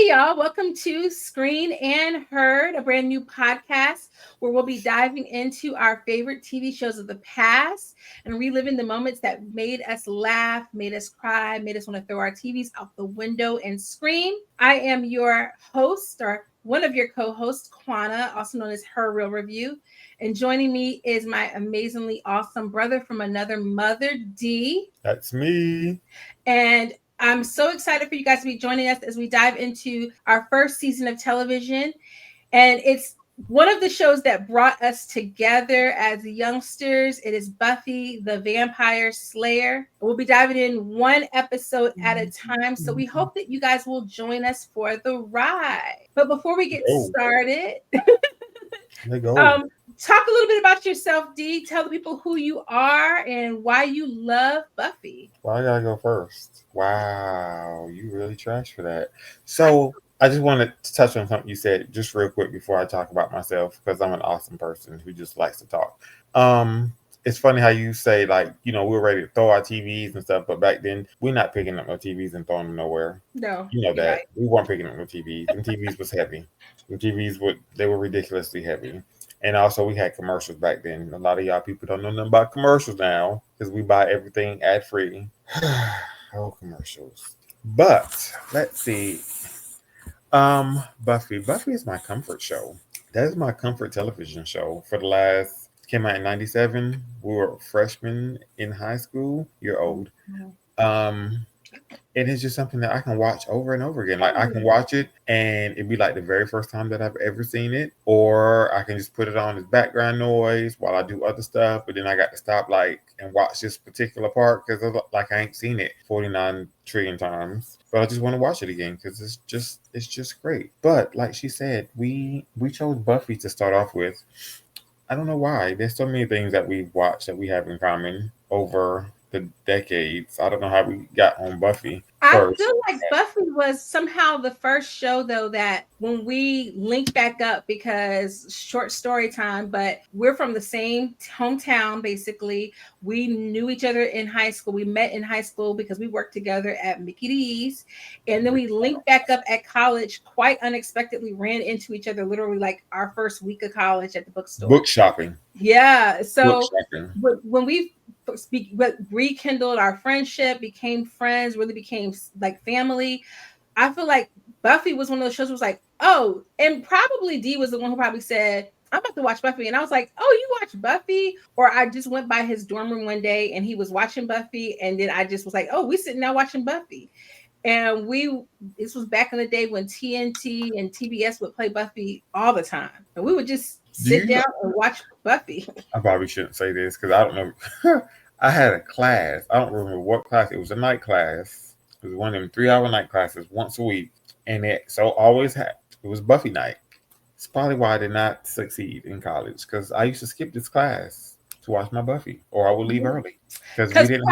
Hey, y'all. Welcome to Screen and Heard, a brand new podcast where we'll be diving into our favorite TV shows of the past and reliving the moments that made us laugh, made us cry, made us want to throw our TVs out the window and scream. I am your host, or one of your co hosts, Quana, also known as Her Real Review. And joining me is my amazingly awesome brother from another mother, D. That's me. And I'm so excited for you guys to be joining us as we dive into our first season of television. And it's one of the shows that brought us together as youngsters. It is Buffy the Vampire Slayer. We'll be diving in one episode at a time. So we hope that you guys will join us for the ride. But before we get started, talk a little bit about yourself, D. Tell the people who you are and why you love Buffy. Well, I gotta go first. Wow, you really trash for that. So I just wanted to touch on something you said just real quick before I talk about myself because I'm an awesome person who just likes to talk. It's funny how you say we're ready to throw our TVs and stuff, but back then we're not picking up no TVs and throwing them nowhere. No, you know that right. We weren't picking up no TVs. And TVs was heavy. The TVs were ridiculously heavy. And also, we had commercials back then. A lot of y'all people don't know nothing about commercials now because we buy everything ad free. Oh, commercials. But let's see. Buffy. Buffy is my comfort show. That is my comfort television show for the last. Came out in '97. We were freshmen in high school. You're old. It is just something that I can watch over and over again. Like I can watch it and it'd be like the very first time that I've ever seen it, or I can just put it on as background noise while I do other stuff. But then I got to stop and watch this particular part because I ain't seen it 49 trillion times. But I just want to watch it again because it's just great. But like she said, we chose Buffy to start off with. I don't know why. There's so many things that we've watched that we have in common over the decades. I don't know how we got on Buffy. I feel like Buffy was somehow the first show, though, that when we link back up, because short story time, but we're from the same hometown, basically. We knew each other in high school. We met in high school because we worked together at Mickey D's. And then we linked back up at college, quite unexpectedly ran into each other literally like our first week of college at the bookstore. Book shopping. Yeah. So when we rekindled our friendship, became friends, really became like family. I feel like Buffy was one of those shows was like, oh, and probably D was the one who probably said, I'm about to watch Buffy. And I was like, oh, you watch Buffy? Or I just went by his dorm room one day and he was watching Buffy. And then I just was like, oh, we sitting now watching Buffy. And this was back in the day when TNT and TBS would play Buffy all the time. And we would just sit down and watch Buffy. I probably shouldn't say this because I don't know. I had a class. I don't remember what class. It was a night class. It was one of them 3-hour night classes once a week. And it was Buffy night. It's probably why I did not succeed in college because I used to skip this class to watch my Buffy, or I would leave early because we didn't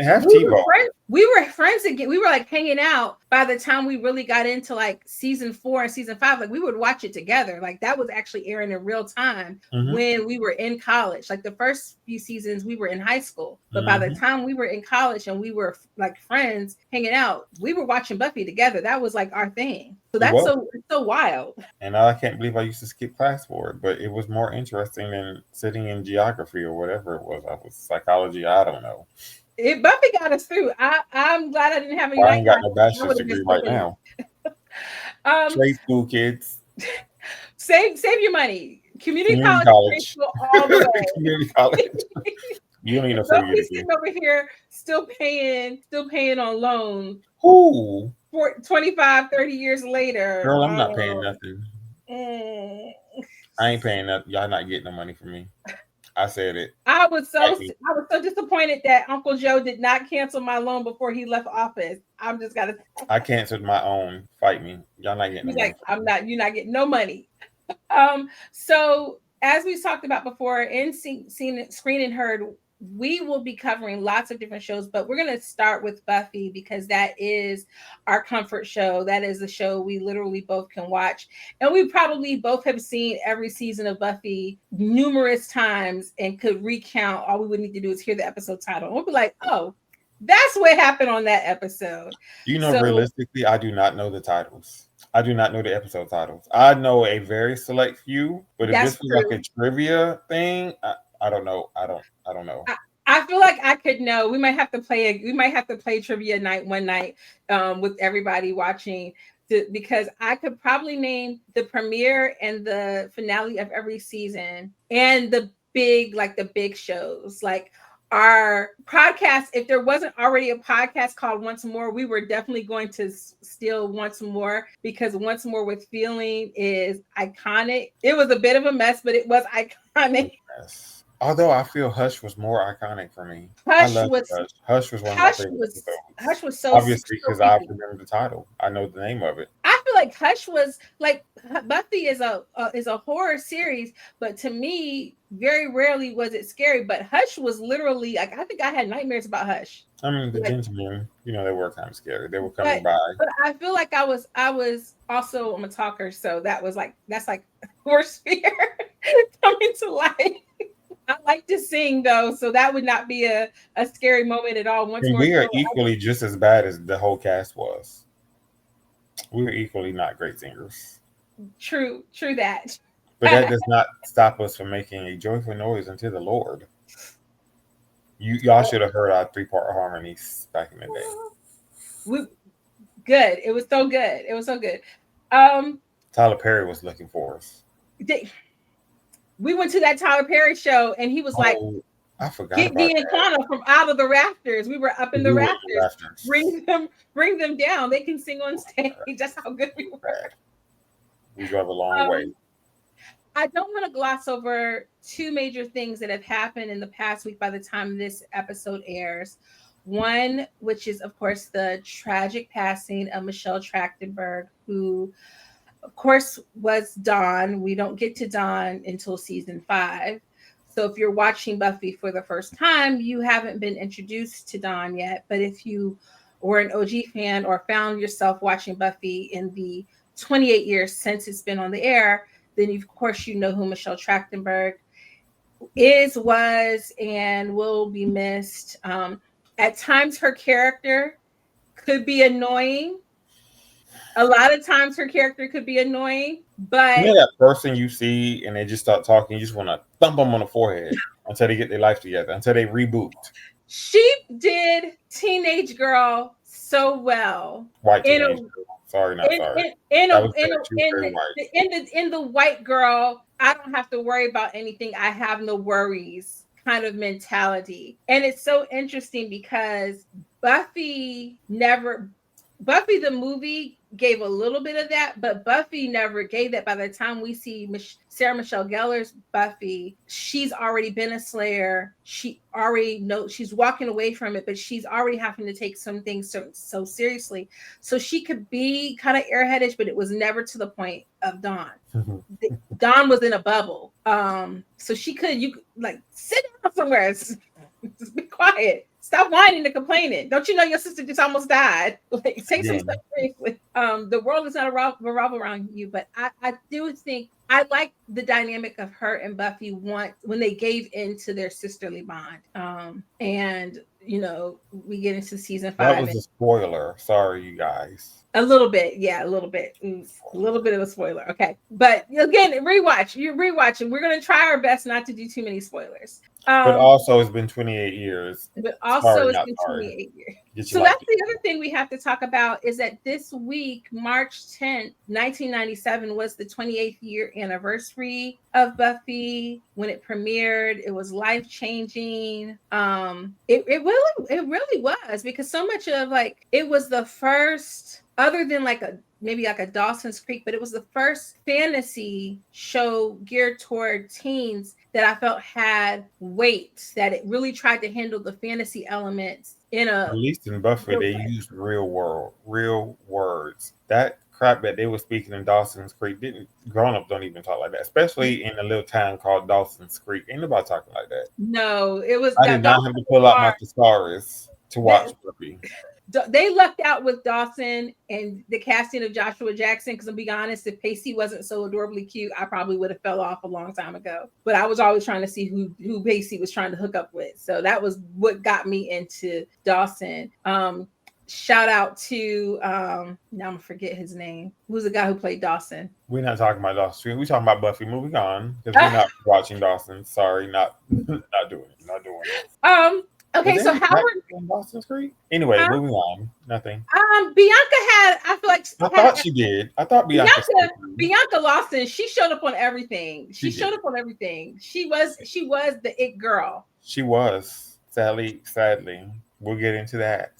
have TiVo. We were friends again. We were like hanging out by the time we really got into like season 4 and season 5. Like we would watch it together. Like that was actually airing in real time when we were in college. Like the first few seasons we were in high school, but by the time we were in college and we were like friends hanging out, we were watching Buffy together. That was like our thing. So that's so wild. And I can't believe I used to skip class for it, but it was more interesting than sitting in geography or whatever it was. I was psychology. I don't know. Buffy got us through. I'm glad I didn't have any. I ain't got no bachelor's degree right now. Trade school kids. Save your money. Community college. All the way. Community college. You don't even know. Sophie's sitting over here still paying on loan. Who? For 25, 30 years later. Girl, I'm not paying nothing. I ain't paying nothing. Y'all not getting no money from me. I said it. I was so disappointed that Uncle Joe did not cancel my loan before he left office. I canceled my own. Fight me. Y'all not getting no money. You're not getting no money. So as we talked about before in Screen and Heard, we will be covering lots of different shows, but we're going to start with Buffy because that is our comfort show. That is the show we literally both can watch. And we probably both have seen every season of Buffy numerous times and could recount. All we would need to do is hear the episode title. And we'll be like, oh, That's what happened on that episode. You know, So realistically, I do not know the titles. I do not know the episode titles. I know a very select few, but if that's this was like a true. trivia thing, I don't know. I don't know. I feel like I could know. We might have to play trivia night one night with everybody watching because I could probably name the premiere and the finale of every season and the big shows. Like our podcast, if there wasn't already a podcast called Once More, we were definitely going to steal Once More because Once More with Feeling is iconic. It was a bit of a mess, but it was iconic. Yes. Although I feel Hush was more iconic for me. I Hush love was Hush. Hush was one of my favorite Hush episodes. was Obviously, so because I creepy. remember the title. I know the name of it. I feel like Hush was like Buffy is a horror series, but to me, very rarely was it scary. But Hush was literally like I think I had nightmares about Hush. I mean, the Like, gentlemen, they were kind of scary. They were coming but by. I feel like I was also I'm a talker, so that's like worst fear coming to life. I like to sing though, so that would not be a scary moment at all. Once And more, we are so equally just as bad as the whole cast was. We were equally not great singers. true that. But that does not stop us from making a joyful noise unto the Lord. Y'all should have heard our 3-part harmonies back in the day. we good. It was so good. It was so good. Um, Tyler Perry was looking for us. they, we went to that Tyler Perry show, and he was like, Oh, I forgot "Get about Dee and that. Connor from out of the rafters." We were up in the We were in the rafters. rafters. Bring them down. They can sing on stage. That's how good we were. Bad. We drove a long way. Um, I don't want to gloss over two major things that have happened in the past week by the time this episode airs. One, which is, of course, the tragic passing of Michelle Trachtenberg, who, of course, was Dawn. We don't get to Dawn until season 5. So if you're watching Buffy for the first time, you haven't been introduced to Dawn yet. But if you were an OG fan or found yourself watching Buffy in the 28 years since it's been on the air, then of course you know who Michelle Trachtenberg is, was, and will be missed. At times, her character could be annoying. A lot of times, her character could be annoying, You but know that person you see and they just start talking, you just want to thump them on the forehead until they get their life together, until they reboot. she did Teenage Girl so well. White In teenage a girl. Sorry, not sorry. in That a was very, she was very white. in the white girl, I don't have to worry about anything. I have no worries kind of mentality. And it's so interesting because Buffy the movie gave a little bit of that, but Buffy never gave that. By the time we see Sarah Michelle Gellar's Buffy, she's already been a Slayer. She already knows she's walking away from it, but she's already having to take some things so seriously. So she could be kind of airheadish, but it was never to the point of Dawn. Dawn was in a bubble. So you could like sit down somewhere. Just be quiet. Stop whining and complaining. Don't you know your sister just almost died? Like, take some stuff seriously. The world is not revolve around you, but I do think I like the dynamic of her and Buffy when they gave into their sisterly bond. And we get into season 5. That was a spoiler. Sorry, you guys. A little bit, yeah, a little bit. A little bit of a spoiler. Okay. But again, you're rewatching. We're gonna try our best not to do too many spoilers. But also it's been 28 years. But also Sorry, it's not been sorry. 28 years. Get So your life that's the other thing we have to talk about is that this week, March 10th, 1997, was the 28th year anniversary of Buffy when it premiered. It was life-changing. It really was, because so much of it was the first, other than maybe like a Dawson's Creek, but it was the first fantasy show geared toward teens that I felt had weight, that it really tried to handle the fantasy elements at least in Buffy, they used real words. That crap that they were speaking in Dawson's Creek, grown ups don't even talk like that, especially in a little town called Dawson's Creek. Ain't nobody talking like that. No, it was. I did not have to pull out my thesaurus to watch Buffy. they lucked out with Dawson and the casting of Joshua Jackson. Because I'll be honest, if Pacey wasn't so adorably cute, I probably would have fell off a long time ago. But I was always trying to see who Pacey was trying to hook up with. So that was what got me into Dawson. Shout out to now I'm gonna forget his name. Who's the guy who played Dawson? We're not talking about Dawson. We're talking about Buffy. Moving on, because we're not watching Dawson. Sorry, not doing it. Not doing it. Okay, so Howard Dawson's Creek. Anyway, moving on. Nothing. Bianca had. I feel like I thought she did. I thought Bianca Lawson. She showed up on everything. She showed up on everything. She was the it girl. She was. Sadly, we'll get into that.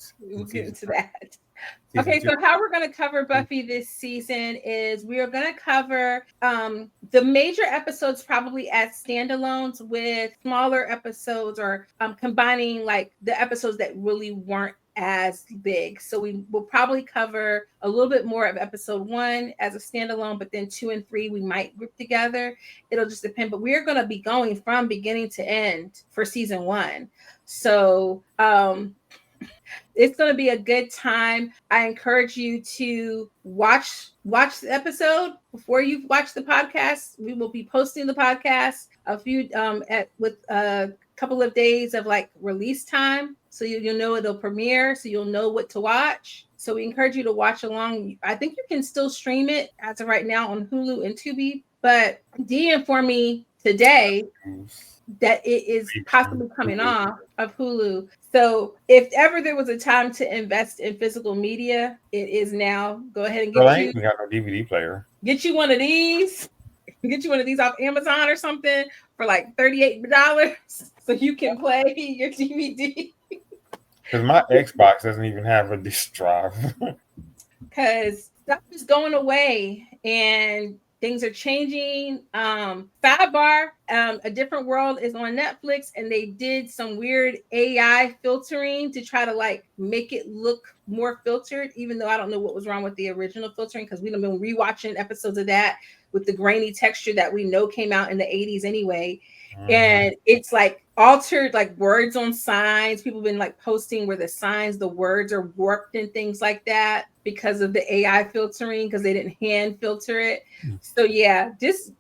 Okay, so how we're going to cover Buffy this season is we are going to cover the major episodes probably as standalones with smaller episodes or combining like the episodes that really weren't as big. So we will probably cover a little bit more of episode 1 as a standalone, but then 2 and 3 we might group together. It'll just depend, but we're going to be going from beginning to end for season 1. So it's going to be a good time. I encourage you to watch the episode before you watch the podcast. We will be posting the podcast a few with a couple of days of like release time, so you'll know it'll premiere, so you'll know what to watch. So we encourage you to watch along. I think you can still stream it as of right now on Hulu and Tubi, but Dee informed me today that it is possibly coming off of Hulu. So if ever there was a time to invest in physical media, it is now. Go ahead and we got no DVD player. Get you one of these. Get you one of these off Amazon or something for like $38 so you can play your DVD. Because my Xbox doesn't even have a disc drive. Because stuff is going away and things are changing. Sidebar, A Different World is on Netflix, and they did some weird AI filtering to try to like make it look more filtered, even though I don't know what was wrong with the original filtering, because we've been rewatching episodes of that with the grainy texture that we know came out in the 80s anyway. And it's like altered like words on signs. People have been like posting where the signs, the words are warped and things like that because of the AI filtering, because they didn't hand filter it. So yeah, just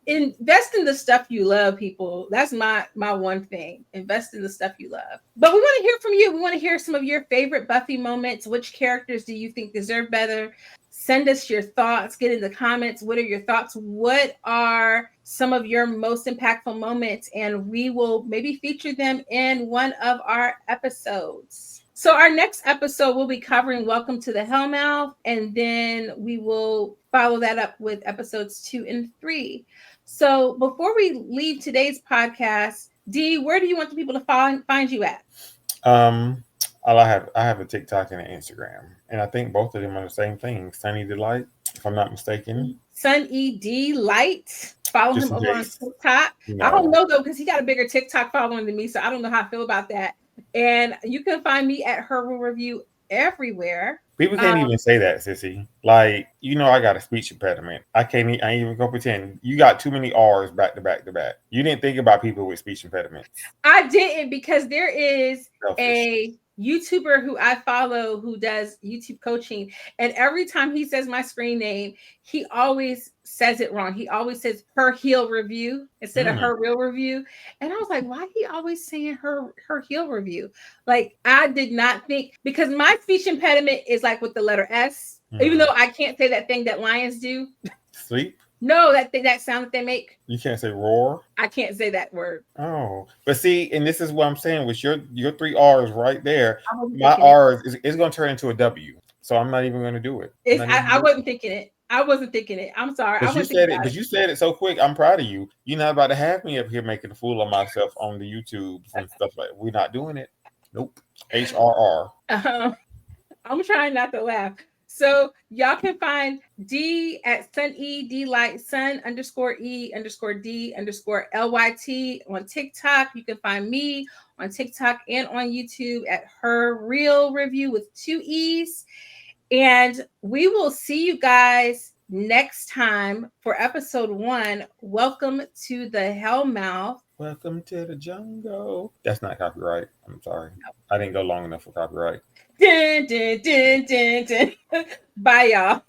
invest in the stuff you love, people. That's my one thing. Invest in the stuff you love. But we want to hear from you. We want to hear some of your favorite Buffy moments. Which characters do you think deserve better? Send us your thoughts. Get in the comments. What are your thoughts? What are some of your most impactful moments? And we will maybe feature them in one of our episodes. So our next episode, we'll be covering Welcome to the Hellmouth. And then we will follow that up with episodes 2 and 3. So before we leave today's podcast, Dee, where do you want the people to find you at? I have a TikTok and an Instagram, and I think both of them are the same thing. Sunny Delight, if I'm not mistaken. Sunny Delight. Follow him over on TikTok. No. I don't know though, because he got a bigger TikTok following than me, so I don't know how I feel about that. And you can find me at Her Real Review everywhere. People can't even say that, sissy. Like, I got a speech impediment. I ain't even gonna pretend. You got too many R's back to back to back. You didn't think about people with speech impediments. I didn't, because there is a YouTuber who I follow who does YouTube coaching, and every time he says my screen name, he always says it wrong. He always says Her Heel Review instead of Her Real Review. And I was like, why he always saying her heel review? Like, I did not think, because my speech impediment is like with the letter S, even though I can't say that thing that lions do. Sleep? No, that sound that they make. You can't say roar? I can't say that word. Oh, but see, and this is what I'm saying with your 3 R's right there. My R's is going to turn into a W, so I'm not even going to do it. I wasn't thinking it. I wasn't thinking it. I'm sorry. But you said it so quick. I'm proud of you. You're not about to have me up here making a fool of myself on the YouTube and stuff like that. We're not doing it. Nope. HRR. I'm trying not to laugh. So y'all can find D at Sunny Delight, Sun_E_D_LYT on TikTok. You can find me on TikTok and on YouTube at Her Real Review with 2 E's. And we will see you guys next time for episode 1. Welcome to the Hellmouth. Welcome to the jungle. That's not copyright. I'm sorry. I didn't go long enough for copyright. Dun, dun, dun, dun, dun. Bye, y'all.